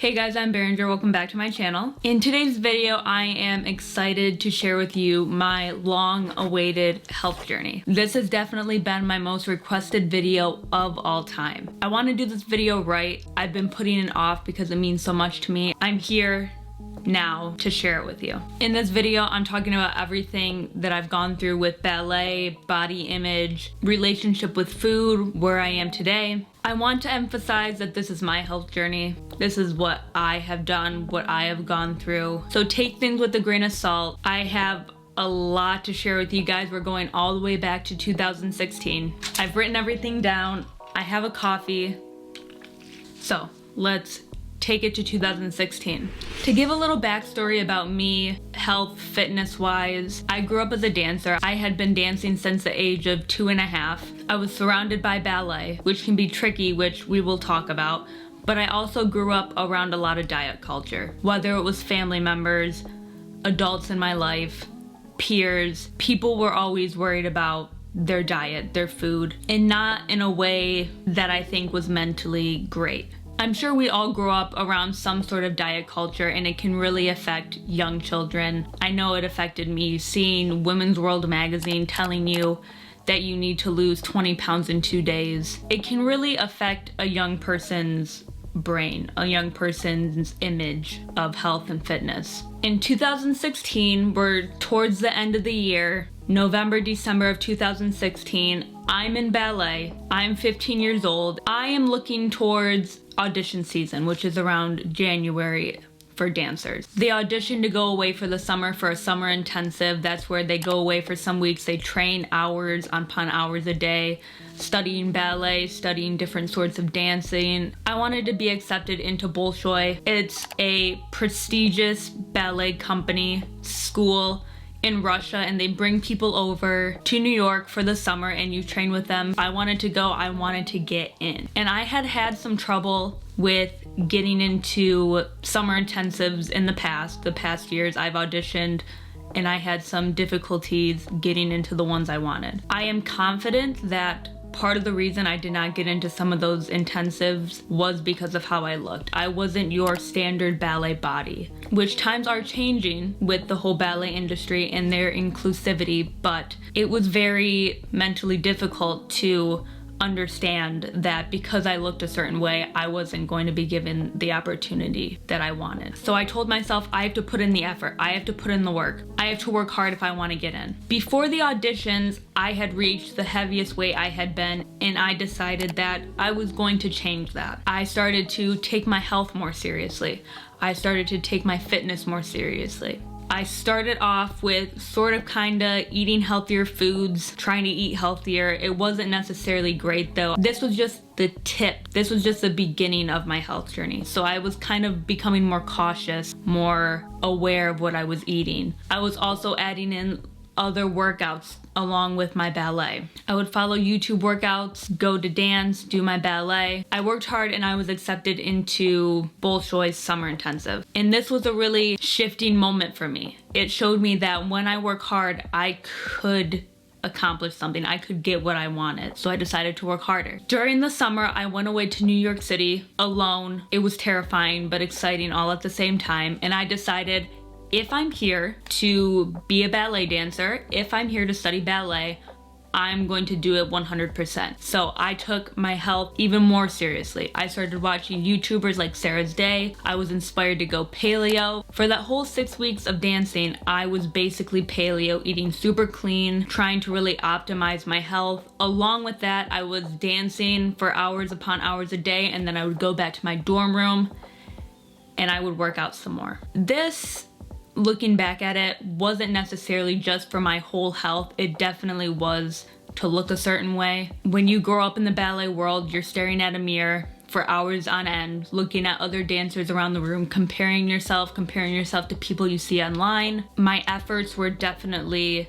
Hey guys, I'm Berenger. Welcome back to my channel. In today's video, I am excited to share with you my long-awaited health journey. This has definitely been my most requested video of all time. I want to do this video right. I've been putting it off because it means so much to me. I'm here now to share it with you. In this video, I'm talking about everything that I've gone through with ballet, body image, relationship with food, where I am today. I want to emphasize that this is my health journey. This is what I have done, what I have gone through. So take things with a grain of salt. I have a lot to share with you guys. We're going all the way back to 2016. I've written everything down. I have a coffee. So let's take it to 2016. To give a little backstory about me, health, fitness wise, I grew up as a dancer. I had been dancing since the age of 2.5. I was surrounded by ballet, which can be tricky, which we will talk about, but I also grew up around a lot of diet culture. Whether it was family members, adults in my life, peers, people were always worried about their diet, their food, and not in a way that I think was mentally great. I'm sure we all grow up around some sort of diet culture, and it can really affect young children. I know it affected me, seeing Women's World magazine telling you that you need to lose 20 pounds in 2 days. It can really affect a young person's brain, a young person's image of health and fitness. In 2016, we're towards the end of the year, November, December of 2016, I'm in ballet. I'm 15 years old. I am looking towards audition season, which is around January for dancers. They audition to go away for the summer for a summer intensive. That's where they go away for some weeks. They train hours upon hours a day, studying ballet, studying different sorts of dancing. I wanted to be accepted into Bolshoi. It's a prestigious ballet company, school in Russia, and they bring people over to New York for the summer and you train with them. I wanted to go, I wanted to get in. And I had some trouble with getting into summer intensives in the past years. I've auditioned and I had some difficulties getting into the ones I wanted. I am confident that part of the reason I did not get into some of those intensives was because of how I looked. I wasn't your standard ballet body, which times are changing with the whole ballet industry and their inclusivity, but it was very mentally difficult to understand that because I looked a certain way, I wasn't going to be given the opportunity that I wanted. So I told myself, I have to put in the effort. I have to put in the work. I have to work hard if I want to get in. Before the auditions, I had reached the heaviest weight I had been, and I decided that I was going to change that. I started to take my health more seriously. I started to take my fitness more seriously. I started off with kinda eating healthier foods, trying to eat healthier. It wasn't necessarily great though. This was just the tip. This was just the beginning of my health journey. So I was kind of becoming more cautious, more aware of what I was eating. I was also adding in other workouts along with my ballet. I would follow YouTube workouts, go to dance, do my ballet. I worked hard and I was accepted into Bolshoi's summer intensive. And this was a really shifting moment for me. It showed me that when I work hard, I could accomplish something. I could get what I wanted. So I decided to work harder. During the summer, I went away to New York City alone. It was terrifying but exciting all at the same time. And I decided, if I'm here to be a ballet dancer, if I'm here to study ballet, I'm going to do it 100%. So I took my health even more seriously. I started watching YouTubers like Sarah's Day. I was inspired to go paleo. For that whole 6 weeks of dancing, I was basically paleo, eating super clean, trying to really optimize my health. Along with that, I was dancing for hours upon hours a day, and then I would go back to my dorm room and I would work out some more. This, looking back at it, wasn't necessarily just for my whole health. It definitely was to look a certain way. When you grow up in the ballet world, you're staring at a mirror for hours on end, looking at other dancers around the room, comparing yourself to people you see online. My efforts were definitely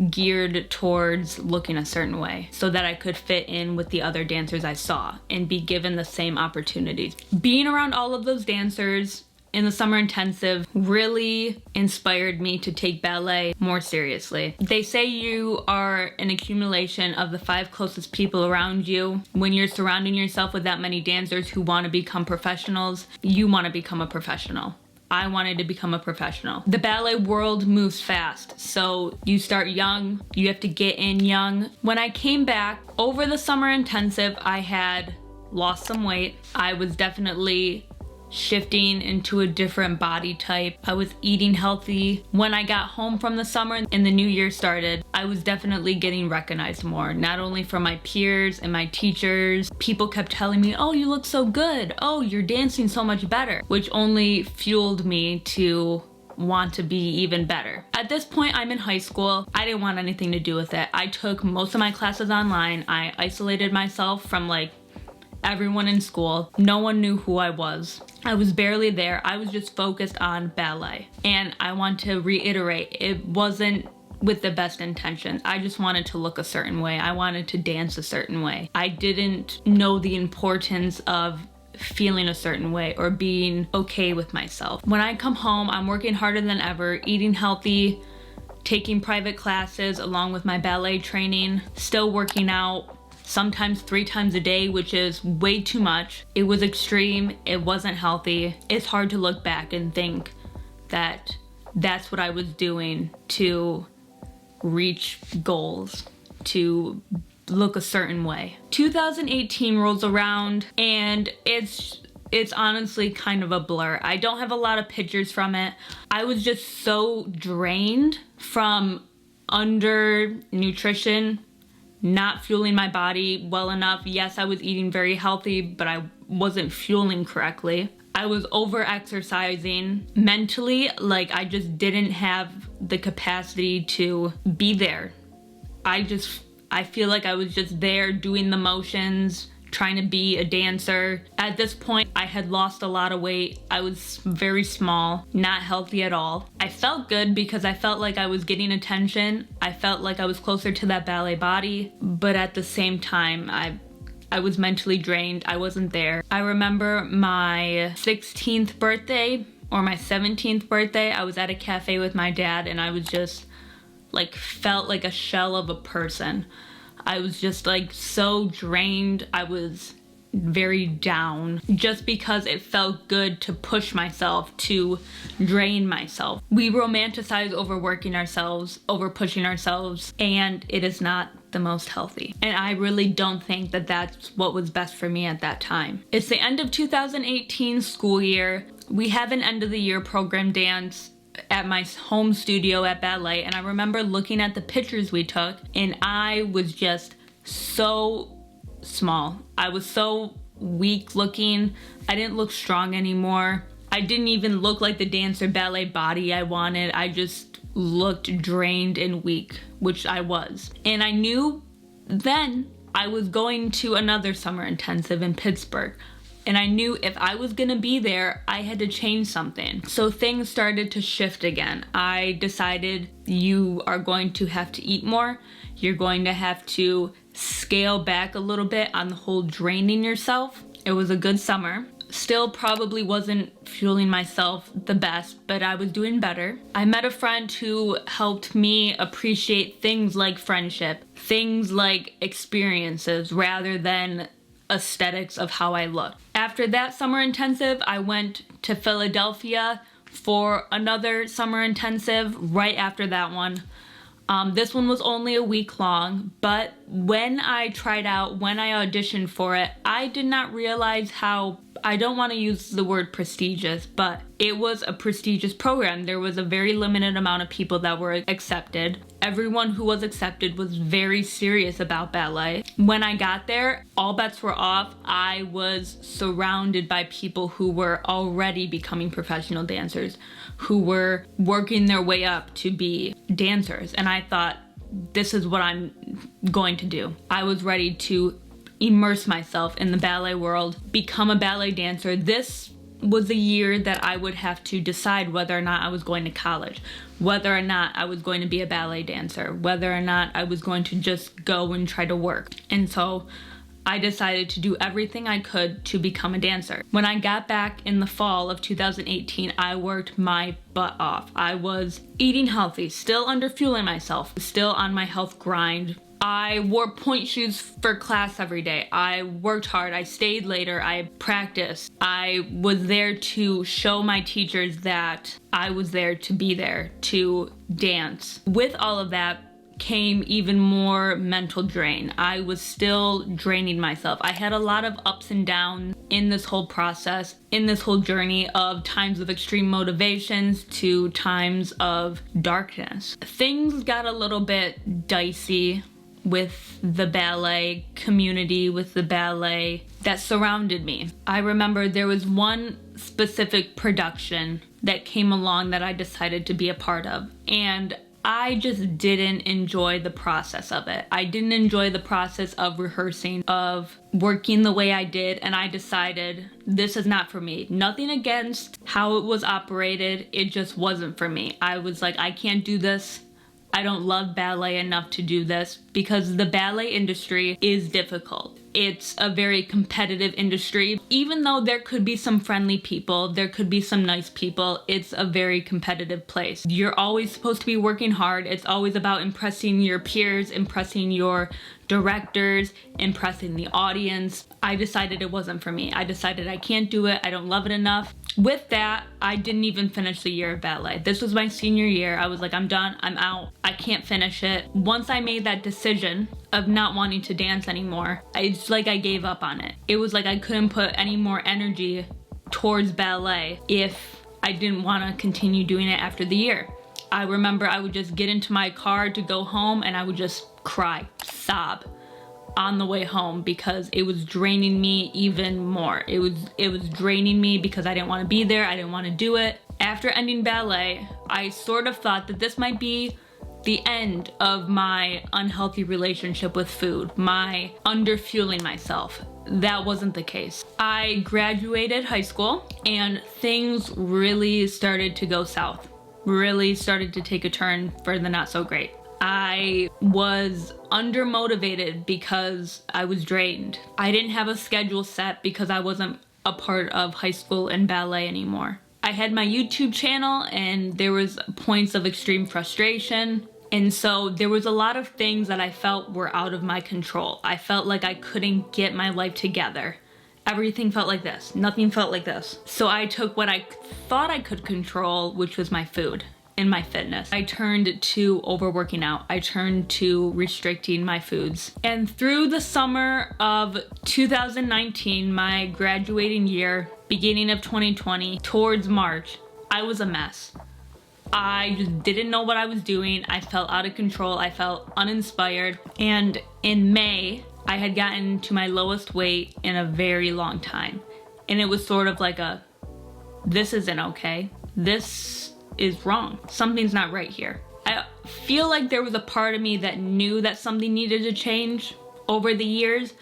geared towards looking a certain way so that I could fit in with the other dancers I saw and be given the same opportunities. Being around all of those dancers, in the summer intensive really inspired me to take ballet more seriously. They say you are an accumulation of the 5 closest people around you. When you're surrounding yourself with that many dancers who want to become professionals, you want to become a professional. I wanted to become a professional. The ballet world moves fast, so you start young, you have to get in young. When I came back over the summer intensive, I had lost some weight. I was definitely shifting into a different body type. I was eating healthy. When I got home from the summer and the new year started, I was definitely getting recognized more, not only from my peers and my teachers. People kept telling me, oh, you look so good. Oh, you're dancing so much better, which only fueled me to want to be even better. At this point, I'm in high school. I didn't want anything to do with it. I took most of my classes online. I isolated myself from everyone in school. No one knew who I was. I was barely there. I was just focused on ballet. And I want to reiterate, it wasn't with the best intentions. I just wanted to look a certain way. I wanted to dance a certain way. I didn't know the importance of feeling a certain way or being okay with myself. When I come home, I'm working harder than ever, eating healthy, taking private classes along with my ballet training, still working out, sometimes 3 times a day, which is way too much. It was extreme, it wasn't healthy. It's hard to look back and think that that's what I was doing to reach goals, to look a certain way. 2018 rolls around and it's honestly kind of a blur. I don't have a lot of pictures from it. I was just so drained from undernutrition, not fueling my body well enough. Yes, I was eating very healthy, but I wasn't fueling correctly. I was over exercising mentally, I just didn't have the capacity to be there. I feel like I was just there doing the motions, trying to be a dancer. At this point, I had lost a lot of weight. I was very small, not healthy at all. I felt good because I felt like I was getting attention. I felt like I was closer to that ballet body, but at the same time, I was mentally drained. I wasn't there. I remember my 16th birthday or my 17th birthday, I was at a cafe with my dad and I was just felt like a shell of a person. I was just so drained. I was very down just because it felt good to push myself, to drain myself. We romanticize overworking ourselves, over pushing ourselves, and it is not the most healthy. And I really don't think that that's what was best for me at that time. It's the end of 2018 school year. We have an end of the year program dance at my home studio at Ballet, and I remember looking at the pictures we took and I was just so small. I was so weak looking. I didn't look strong anymore. I didn't even look like the dancer ballet body I wanted. I just looked drained and weak, which I was. And I knew then I was going to another summer intensive in Pittsburgh. And I knew if I was gonna be there, I had to change something. So things started to shift again. I decided you are going to have to eat more. You're going to have to scale back a little bit on the whole draining yourself. It was a good summer. Still probably wasn't fueling myself the best, but I was doing better. I met a friend who helped me appreciate things like friendship, things like experiences rather than aesthetics of how I looked. After that summer intensive, I went to Philadelphia for another summer intensive right after that one. This one was only a week long, but when I tried out, when I auditioned for it, I did not realize how, I don't want to use the word prestigious, but it was a prestigious program. There was a very limited amount of people that were accepted. Everyone who was accepted was very serious about ballet. When I got there, all bets were off. I was surrounded by people who were already becoming professional dancers, who were working their way up to be dancers. And I thought, this is what I'm going to do. I was ready to immerse myself in the ballet world, become a ballet dancer. This was a year that I would have to decide whether or not I was going to college, whether or not I was going to be a ballet dancer, whether or not I was going to just go and try to work. And so I decided to do everything I could to become a dancer. When I got back in the fall of 2018, I worked my butt off. I was eating healthy, still underfueling myself, still on my health grind. I wore point shoes for class every day. I worked hard. I stayed later. I practiced. I was there to show my teachers that I was there to be there, to dance. With all of that came even more mental drain. I was still draining myself. I had a lot of ups and downs in this whole process, in this whole journey of times of extreme motivations to times of darkness. Things got a little bit dicey with the ballet community, with the ballet that surrounded me. I remember there was one specific production that came along that I decided to be a part of, and I just didn't enjoy the process of it. I didn't enjoy the process of rehearsing, of working the way I did, and I decided this is not for me. Nothing against how it was operated, it just wasn't for me. I was like, I can't do this. I don't love ballet enough to do this, because the ballet industry is difficult. It's a very competitive industry. Even though there could be some friendly people, there could be some nice people, it's a very competitive place. You're always supposed to be working hard. It's always about impressing your peers, impressing your directors, impressing the audience. I decided it wasn't for me. I decided I can't do it. I don't love it enough. With that, I didn't even finish the year of ballet. This was my senior year. I was like, I'm done, I'm out, I can't finish it. Once I made that decision of not wanting to dance anymore, it's like I gave up on it. It was like I couldn't put any more energy towards ballet if I didn't want to continue doing it after the year. I remember I would just get into my car to go home and I would just cry, sob on the way home, because it was draining me even more. It was draining me because I didn't want to be there. I didn't want to do it. After ending ballet, I sort of thought that this might be the end of my unhealthy relationship with food, my underfueling myself. That wasn't the case. I graduated high school and things really started to go south. Really started to take a turn for the not so great. I was undermotivated because I was drained. I didn't have a schedule set because I wasn't a part of high school and ballet anymore. I had my YouTube channel and there was points of extreme frustration. And so there was a lot of things that I felt were out of my control. I felt like I couldn't get my life together. Everything felt like this. Nothing felt like this. So I took what I thought I could control, which was my food and my fitness. I turned to overworking out. I turned to restricting my foods. And through the summer of 2019, my graduating year, beginning of 2020, towards March, I was a mess. I just didn't know what I was doing. I felt out of control. I felt uninspired. And in May, I had gotten to my lowest weight in a very long time. And it was sort of like this isn't okay. This is wrong. Something's not right here. I feel like there was a part of me that knew that something needed to change over the years,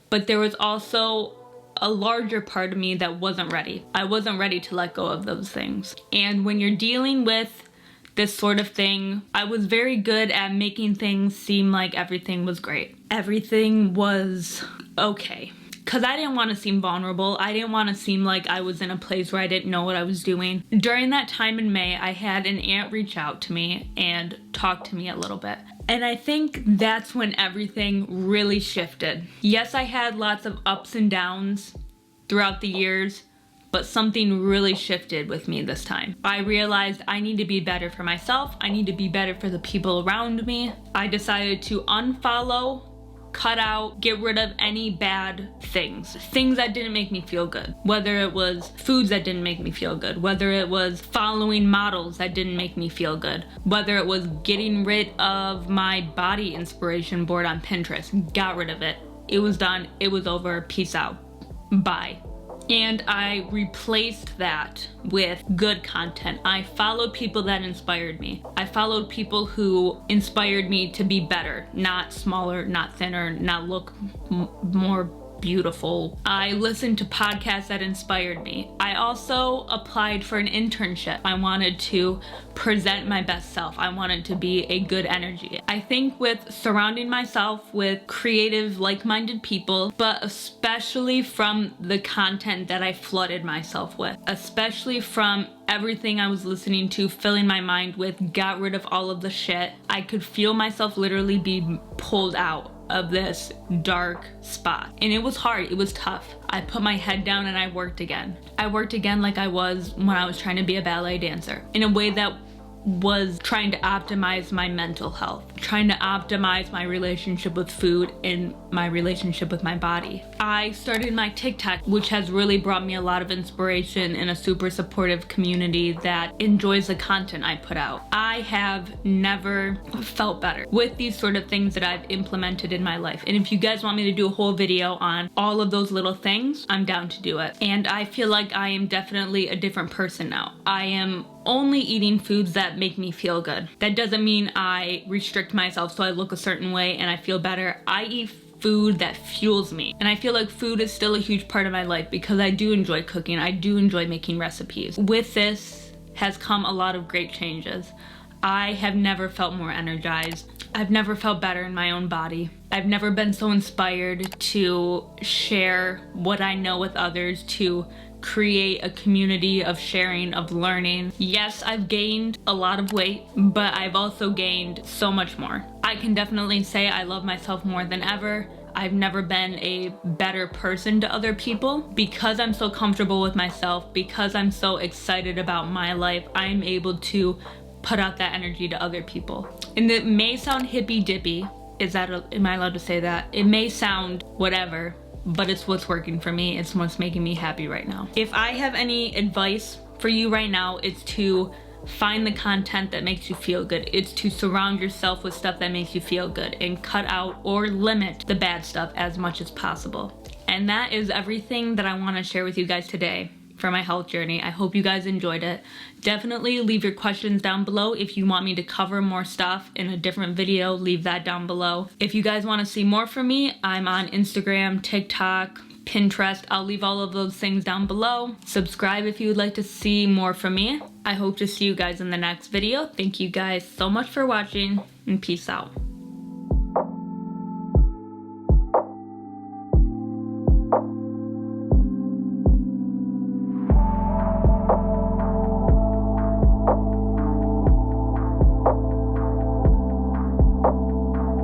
but there was also a larger part of me that wasn't ready. I wasn't ready to let go of those things. And when you're dealing with this sort of thing, I was very good at making things seem like everything was great. Everything was okay. Because I didn't want to seem vulnerable. I didn't want to seem like I was in a place where I didn't know what I was doing. During that time in May, I had an aunt reach out to me and talk to me a little bit. And I think that's when everything really shifted. Yes, I had lots of ups and downs throughout the years, but something really shifted with me this time. I realized I need to be better for myself. I need to be better for the people around me. I decided to unfollow, cut out, get rid of any bad things that didn't make me feel good. Whether it was foods that didn't make me feel good, whether it was following models that didn't make me feel good, whether it was getting rid of my body inspiration board on Pinterest. Got rid of it. It was done. It was over. Peace out. Bye. And I replaced that with good content. I followed people that inspired me. I followed people who inspired me to be better, not smaller, not thinner, not look more beautiful. I listened to podcasts that inspired me. I also applied for an internship. I wanted to present my best self. I wanted to be a good energy. I think with surrounding myself with creative, like-minded people, but especially from the content that I flooded myself with, especially from everything I was listening to, filling my mind with, got rid of all of the shit, I could feel myself literally be pulled out of this dark spot. And it was hard, it was tough. I put my head down and I worked again. I worked again like I was when I was trying to be a ballet dancer, in a way that was trying to optimize my mental health, trying to optimize my relationship with food and my relationship with my body. I started my TikTok, which has really brought me a lot of inspiration and a super supportive community that enjoys the content I put out. I have never felt better with these sort of things that I've implemented in my life. And if you guys want me to do a whole video on all of those little things, I'm down to do it. And I feel like I am definitely a different person now. I am only eating foods that make me feel good. That doesn't mean I restrict myself so I look a certain way and I feel better. I eat food that fuels me. And I feel like food is still a huge part of my life because I do enjoy cooking. I do enjoy making recipes. With this has come a lot of great changes. I have never felt more energized. I've never felt better in my own body. I've never been so inspired to share what I know with others, to create a community of sharing, of learning. Yes, I've gained a lot of weight, but I've also gained so much more. I can definitely say I love myself more than ever. I've never been a better person to other people. Because I'm so comfortable with myself, because I'm so excited about my life, I'm able to put out that energy to other people. And it may sound hippy dippy. Am I allowed to say that? It may sound whatever, but it's what's working for me. It's what's making me happy right now. If I have any advice for you right now, it's to find the content that makes you feel good. It's to surround yourself with stuff that makes you feel good and cut out or limit the bad stuff as much as possible. And that is everything that I want to share with you guys today for my health journey. I hope you guys enjoyed it. Definitely leave your questions down below. If you want me to cover more stuff in a different video, leave that down below. If you guys want to see more from me, I'm on Instagram, TikTok, Pinterest. I'll leave all of those things down below. Subscribe if you would like to see more from me. I hope to see you guys in the next video. Thank you guys so much for watching, and peace out.